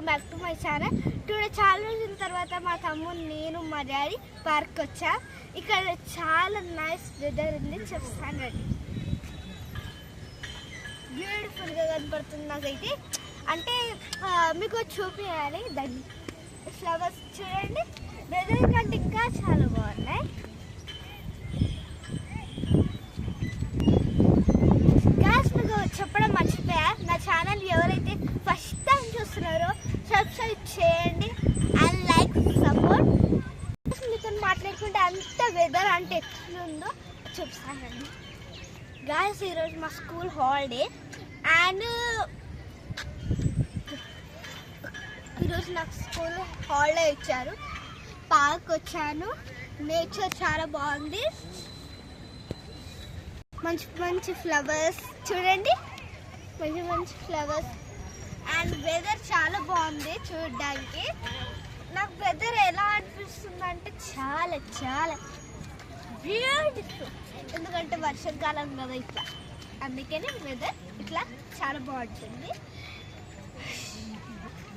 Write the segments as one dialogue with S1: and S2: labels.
S1: Welcome back to my channel. Today చాలా రోజుల తర్వాత మా తమ్ముడు నేను మా డాడీ పార్క్ వచ్చా. ఇక్కడ చాలా నైస్ వెదర్ ఉంది, చెప్తానండి. బ్యూటిఫుల్గా కనపడుతుంది నాకైతే. అంటే మీకు చూపించాలి దాన్ని. ఫ్లవర్స్ చూడండి, వెదర్ కంటే ఇంకా చాలా బాగున్నాయి. మీకు చెప్పడం మర్చిపోయా, నా ఛానల్ ఎవరైతే ఫస్ట్ టైం చూస్తున్నారో సబ్స్క్రైబ్ చేయండి అండ్ లైక్ సపోర్ట్. మీతో మాట్లాడుకుంటే అంత వెదర్ అంటే ఎట్లుందో చెప్తానండి. గాయస్, ఈరోజు మా స్కూల్ హాలిడే అండ్ ఈరోజు నాకు స్కూల్ హాలిడే ఇచ్చారు. పార్క్ వచ్చాను, నేచర్ చాలా బాగుంది. మంచి మంచి ఫ్లవర్స్ చూడండి, మంచి మంచి ఫ్లవర్స్ అండ్ వెదర్ చాలా బాగుంది చూడడానికి. నాకు వెదర్ ఎలా అనిపిస్తుంది అంటే చాలా చాలా బ్యూటిఫుల్. ఎందుకంటే వర్షాకాలం కదా ఇట్లా, అందుకని వెదర్ ఇట్లా చాలా బాగుంటుంది.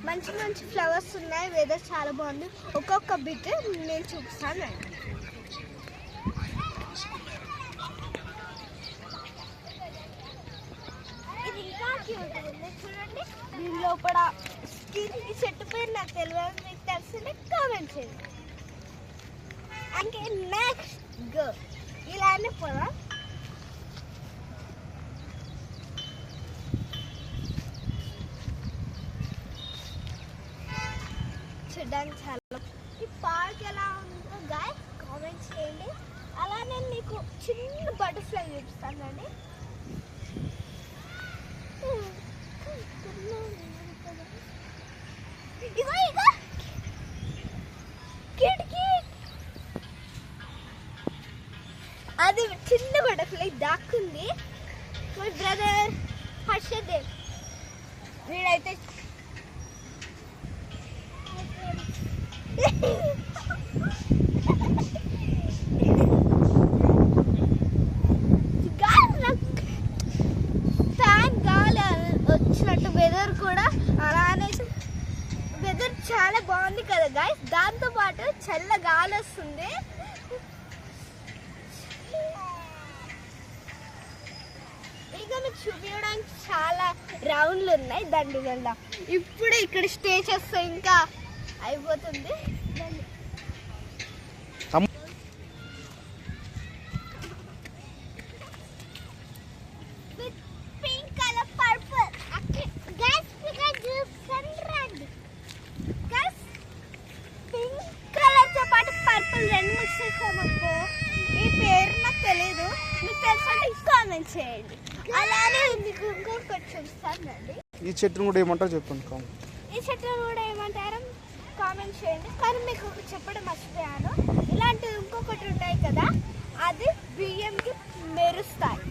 S1: మంచి మంచి ఫ్లవర్స్ ఉన్నాయి, వెదర్ చాలా బాగుంది. ఒక్కొక్క బిట్ నేను చూపిస్తాను. చూడండి, దీని లోపల ఈ చెట్టు పేరు నాకు తెలియదు, మీకు తెలిసిందే కామెంట్ చేయండి. అంటే నెక్స్ట్ గో ఇలానే పోదా. చూడడానికి చాలా. ఈ పార్క్ ఎలా ఉందో గాయస్ కామెంట్ చేయండి. అలానే మీకు చిన్న బటర్ఫ్లై చూపిస్తానండి. అది చిన్న బటర్ఫ్లై దాక్కుంది. మై బ్రదర్ హర్షదేవ్ వీడైతే ఫ్యాన్ గాలి వచ్చినట్టు వెదర్ కూడా అలానే. వెదర్ చాలా బాగుంది కదా గాయస్, దాంతో పాటు చల్ల గాలి వస్తుంది. ఇక మీకు చూపించడానికి చాలా రౌండ్లు ఉన్నాయి దండిగండ. ఇప్పుడు ఇక్కడ స్టే చేస్తే ఇంకా అయిపోతుంది. రెండు మిక్స్ చేసామనుకో, ఈ పేరు నాకు తెలీదు, మీకు తెలుసంటే కామెంట్ చేయండి. అలానే మీకు ఇంకొకటి చూస్తానండి.
S2: ఈ చెట్టును కూడా ఏమంటారు చెప్పండి.
S1: ఈ చెట్టును కూడా ఏమంటారు కామెంట్ చేయండి. కానీ మీకు చెప్పడం మర్చిపోయాను, ఇలాంటివి ఇంకొకటి ఉంటాయి కదా, అది బియ్యంకి మెరుస్తాయి.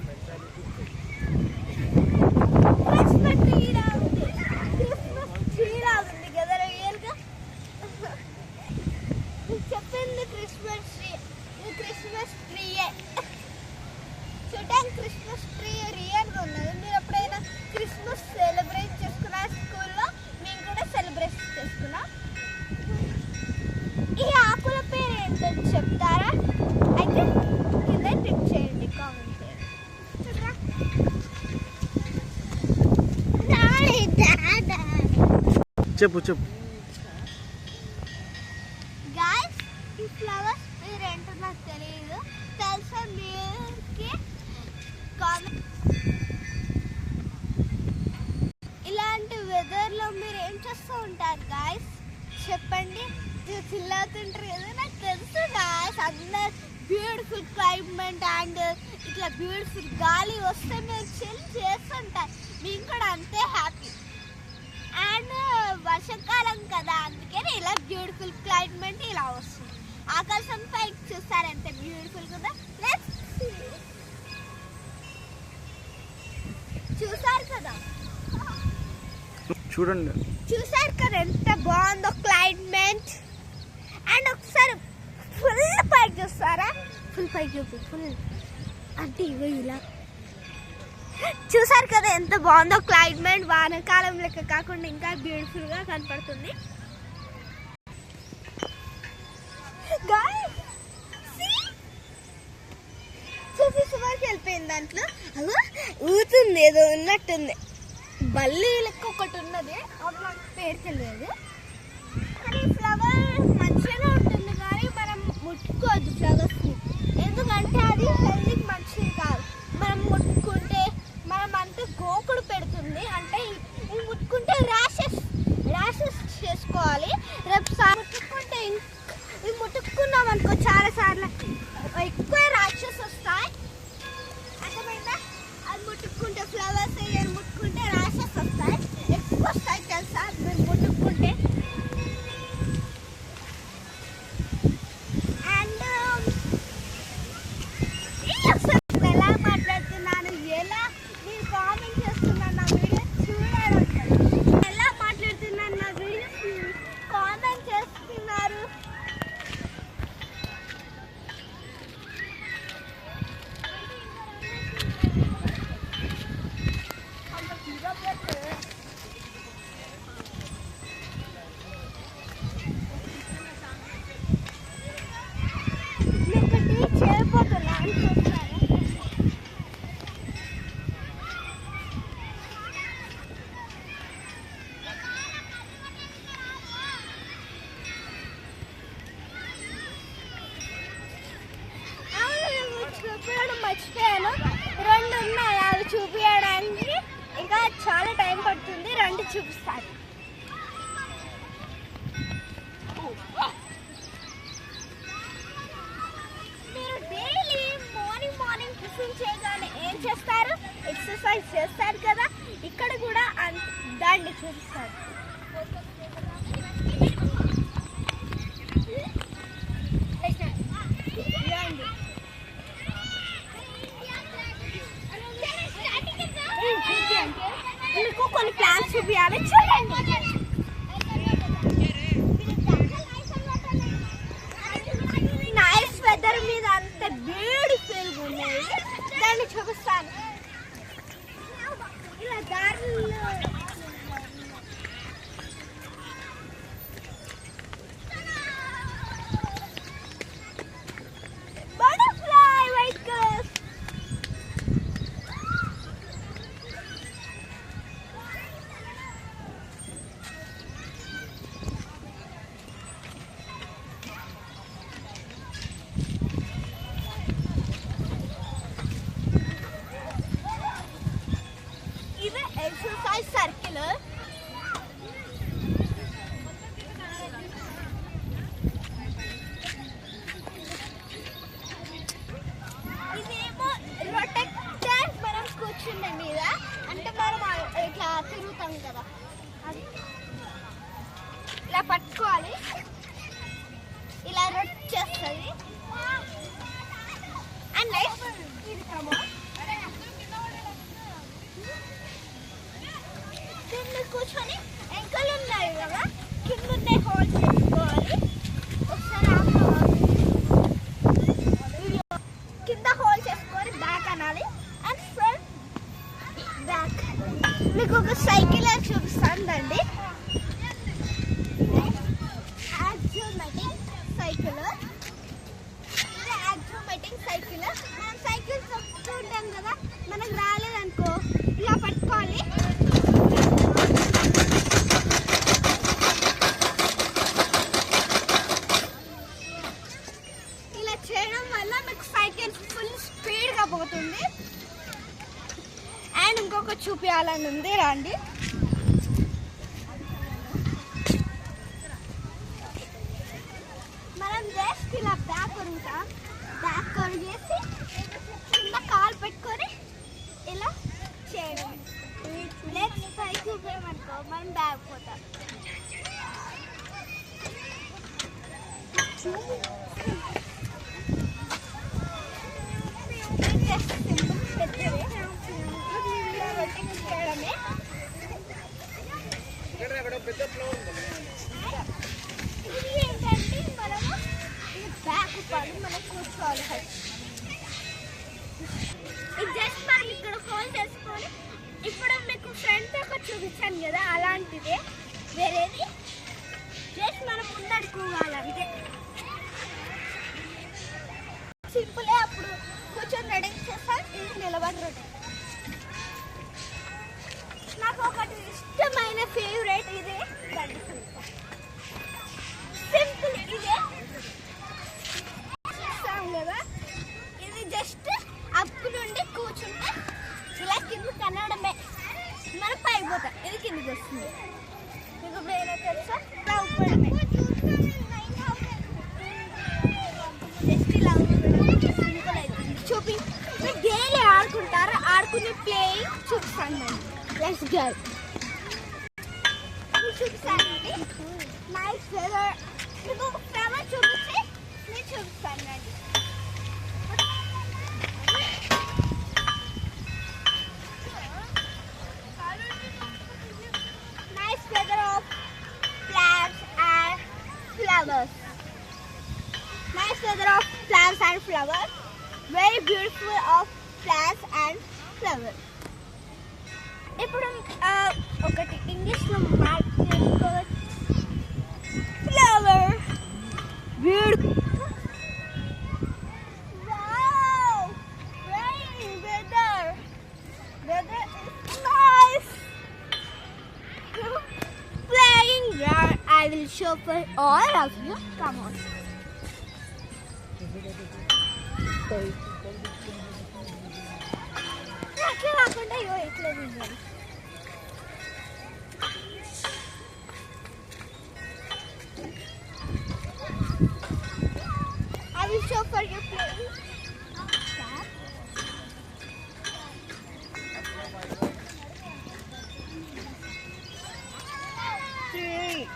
S1: క్రిస్మస్ ట్రీలా ఉంది, క్రిస్మస్ ట్రీలా ఉంది కదా రియల్గా. చెప్పింది క్రిస్మస్ ట్రీ, ఇది క్రిస్మస్ ట్రీయే. చూడడానికి క్రిస్మస్ ట్రీ రియల్గా ఉన్నది. మీరు ఎప్పుడైనా క్రిస్మస్ సెలబ్రేట్ చేసుకున్నా స్కూల్లో? మేము కూడా సెలబ్రేట్ చేసుకున్నాం. ఈ ఆకుల పేరు ఏంటో చెప్తారా? అయితే కింద టిప్ చేయండి, కామెంట్ చేయండి.
S2: చెప్పు చెప్పు.
S1: ఈ ఫ్లవర్స్ పేరు ఏంటో నాకు తెలియదు, తెలుసా మీరుకి కామెంట్. ఇలాంటి వెదర్లో మీరు ఏం చేస్తూ ఉంటారు గాయస్ చెప్పండి. చిల్లవుతుంటారు కదా, నాకు తెలుసు గాయస్. అందరు బ్యూటిఫుల్ క్లైమేట్ అండ్ ఇట్లా బ్యూటిఫుల్ గాలి వస్తే మీరు చిల్ చేస్తుంటారు, మేము కూడా అంతే హ్యాపీ. అండ్ వర్షాకాలం కదా, అందుకని ఇలా బ్యూటిఫుల్ క్లైమేట్ ఇలా వస్తుంది. ఆకాశం పైకి చూస్తారు ఎంత బ్యూటిఫుల్ కదా. చూసారు కదా,
S2: చూడండి,
S1: చూసారు కదా ఎంత బాగుందో క్లైమేట్. అండ్ ఒకసారి ఫుల్ పైకి చూస్తారా, ఫుల్ పైకి చూపి, ఫుల్ అంటే ఇవో ఇలా చూసారు కదా ఎంత బాగుందో క్లైమేట్, వానకాలం లెక్క కాకుండా ఇంకా బ్యూటిఫుల్ గా కనపడుతుంది. వెళ్ళిపోయింది దాంట్లో అదో ఊతుంది, ఏదో ఉన్నట్టుంది. బల్లి లెక్క ఒకటి ఉన్నది, అది నాకు పేరు తెలియదు. కానీ ఫ్లవర్ మంచిగా ఉంటుంది కానీ మనం ముట్టుకోవద్దు ఫ్లవర్స్ని, ఎందుకంటే అది హెల్త్కి మంచిది కాదు. మనం ముట్టుకుంటే మనం అంతా గోకుడు పెడుతుంది, అంటే ఇది ముట్టుకుంటే ర్యాషెస్ చేసుకోవాలి. రేపు ముట్టుకుంటే ఇది ముట్టుకున్నాం అనుకో చాలాసార్లు ఎక్కువ ర్యాషెస్ వస్తాయి. అర్థమైందా? అది ముట్టుకుంటే ఫ్లవర్స్ ఏమైనా ముట్టుకుంటే ర్యాషెస్ వస్తాయి, ఎక్కువ వస్తాయి తెలుసా మీరు ముట్టుకుంటే. అండ్ ఎలా మాట్లాడుతున్నాను, ఎలా నేను కామెంట్ చేస్తున్నాను నా వీడియో చూడడం, ఎలా మాట్లాడుతున్నాను నా వీడియో కామెంట్ చేస్తున్నారు. మర్చిపోయాను, 2 ఉన్నాయి అవి చూపించడానికి ఇంకా చాలా టైం పడుతుంది. 2 చూపిస్తాను. మీరు డైలీ మార్నింగ్ టిఫిన్ చేయగానే ఏం చేస్తారు? ఎక్సర్సైజ్ చేస్తారు కదా, ఇక్కడ కూడా దాన్ని చూపిస్తారు. మీకు కొన్ని ప్లాన్స్ చూపించాలి, చూడండి. నైస్ వెదర్ మీద అంత బ్యూటిఫుల్ ఉన్నాయి, దాన్ని చూపిస్తాను. ఇలా దారిలో బటర్ఫ్లై వెహికల్స్. ఇది ఎక్సర్సైజ్ సర్కిల్. ఇదేమో రొటెక్టర్, మనం కూర్చుండే మీద అంటే మనం ఇట్లా తిరుగుతాం కదా, అది ఇలా పట్టుకోవాలి, ఇలా రొట్ చేస్తుంది. అండ్ దీన్ని కూర్చొని ఎంకలు ఉన్నాయి కదా, కింద హోల్డ్ చేసుకోవాలి. ఒకసారి కింద హోల్డ్ చేసుకొని బ్యాక్ అనాలి, అండ్ ఫ్రంట్ బ్యాక్. మీకు ఒక సైకిల్ చూపిస్తాను అండి, యాక్సియోమేటిక్ సైకిల్. ఇది యాక్సియోమేటిక్ సైకిల్. మనం సైకిల్ తొక్కుతూ ఉంటాం కదా, మనకు రాలేదనుకో ఇలా పట్టుకోవాలి. ఇలా చేయడం వల్ల మీకు సైకిల్ ఫుల్ స్పీడ్గా పోతుంది. అండ్ ఇంకొక చూపించాలని ఉంది, రండి. మనం జస్ట్ ఇలా బ్యాక్ కొరిగేసి కింద కాలు పెట్టుకొని ఇలా చేయడం. లెగ్స్ పైకి ఊపామనుకో మనం బ్యాక్ పోతాం. చేయడమే. ఇది ఏంటంటే మనము బ్యాక్ పడి మనం కూర్చోవాలి. ఇది జస్ట్ ఒకసారి ఇక్కడ హోల్ చేసుకొని ఇప్పుడు మీకు ఫ్రంట్ ఒక చూపించాను కదా అలాంటిదే వేరేది జస్ట్ మనం ముందడుకోవాలంటే సింపులే. అప్పుడు కూర్చొని రెడీ చేస్తాను, ఇది నిలబడి రెడీ. నాకు ఒకటి ఇష్టమైన ఫేవరెట్ ఇదే సింపుల్. ఇదే చూస్తాం కదా, ఇది జస్ట్ అప్పు నుండి కూర్చుంటే ఇలా కింద కనడమే, మన పైపోతాం, ఇది కిందకి వస్తుంది. మీకు వేరే తెలుసా ఊపడమే, జస్ట్ ఇలా సింపుల్ అవుతుంది. చూపి మీరు డైలీ ఆడుకుంటారా, ఆడుకునే ప్లేయింగ్ చూపిస్తాను. Let's go. చూపిస్తానండి నైస్ వెదర్. మీకు ఫ్లవర్ చూపించి నేను చూపిస్తానండి. Nice weather of plants and flowers. Nice weather of plants and flowers. Very beautiful of plants and flowers. ఇప్పుడు ఒకటి ఇంగ్లీష్లో మాట్లాడుకోవచ్చు. Flower beautiful. Wow very weather is nice. Playing ground I will show for all of you. Come on. నాకే కాకుండా అయ్యో ఎట్లా తిన్నాను. I will show for you playing. 3,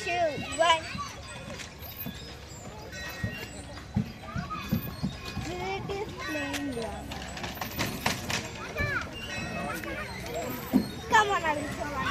S1: 2, 1. It is playing ground. Come on, I will show one.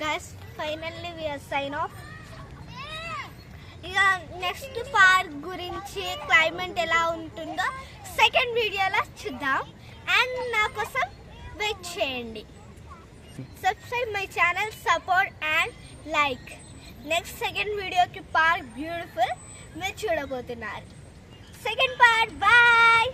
S1: Guys, finally we are sign off. ఇక next park గురించి climate ఎలా ఉంటుందో second వీడియోలో చూద్దాం. అండ్ నా కోసం వెయిట్ చేయండి. Subscribe my channel, support and like. Next second వీడియోకి పార్క్ బ్యూటిఫుల్ మీరు చూడబోతున్నారు. Second part. బాయ్.